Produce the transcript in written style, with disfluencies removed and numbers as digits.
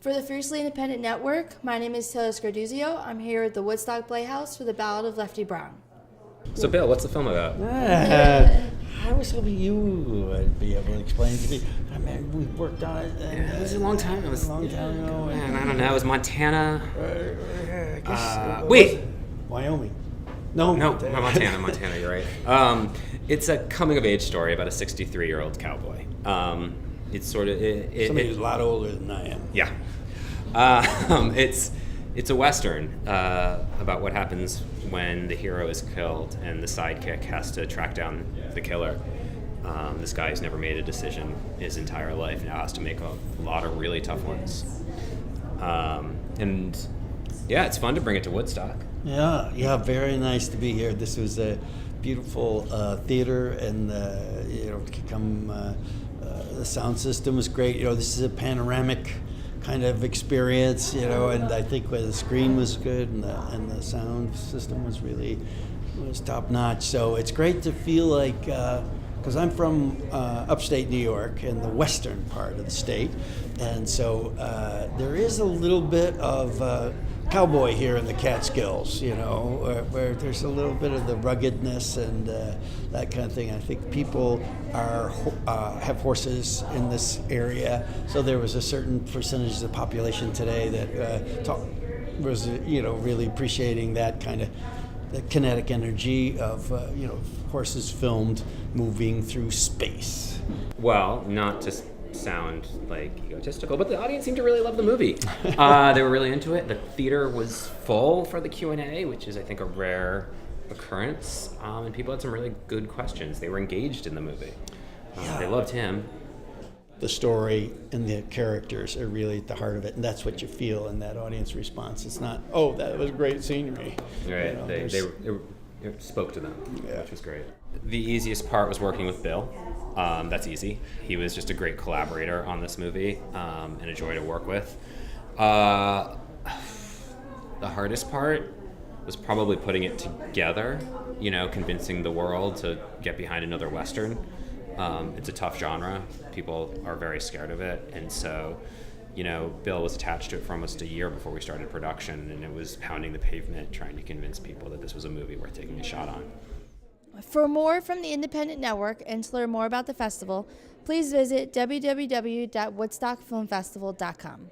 For the Fiercely Independent Network, my name is Taylor Scarduzio. I'm here at the Woodstock Playhouse for the Ballad of Lefty Brown. So, Bill, what's the film about? I was hoping you would be able to explain to me. I mean, we worked on it. And, It was a long time. It was a long time ago. Man, I don't know. It was Montana. I guess Wait. Wyoming. No, No, Montana. You're right. It's a coming-of-age story about a 63-year-old cowboy. It's sort of Somebody who's a lot older than I am. Yeah. It's a Western about what happens when the hero is killed and the sidekick has to track down the killer. This guy who's never made a decision his entire life now has to make a lot of really tough ones. And yeah, it's fun to bring it to Woodstock. Yeah, very nice to be here. This was a beautiful theater, and the sound system was great. This is a panoramic kind of experience, and I think the screen was good, and the sound system was top notch. So it's great to feel like, because I'm from upstate New York in the western part of the state, and so there is a little bit of cowboy here in the Catskills, where there's a little bit of the ruggedness and that kind of thing. I think people have horses in this area, so there was a certain percentage of the population today that was really appreciating that kind of the kinetic energy of horses filmed moving through space. Well, not to sound like egotistical, but the audience seemed to really love the movie. They were really into it. The theater was full for the Q&A, which is, I think, a rare occurrence, and people had some really good questions. They were engaged in the movie. They loved him. The story and the characters are really at the heart of it, and that's what you feel in that audience response. It's not, oh, that was great scenery. Right, they spoke to them, which was great. The easiest part was working with Bill. That's easy. He was just a great collaborator on this movie, and a joy to work with. The hardest part was probably putting it together, convincing the world to get behind another Western. It's a tough genre. People are very scared of it, and so, Bill was attached to it for almost a year before we started production, and it was pounding the pavement trying to convince people that this was a movie worth taking a shot on. For more from the Independent Network and to learn more about the festival, please visit www.woodstockfilmfestival.com.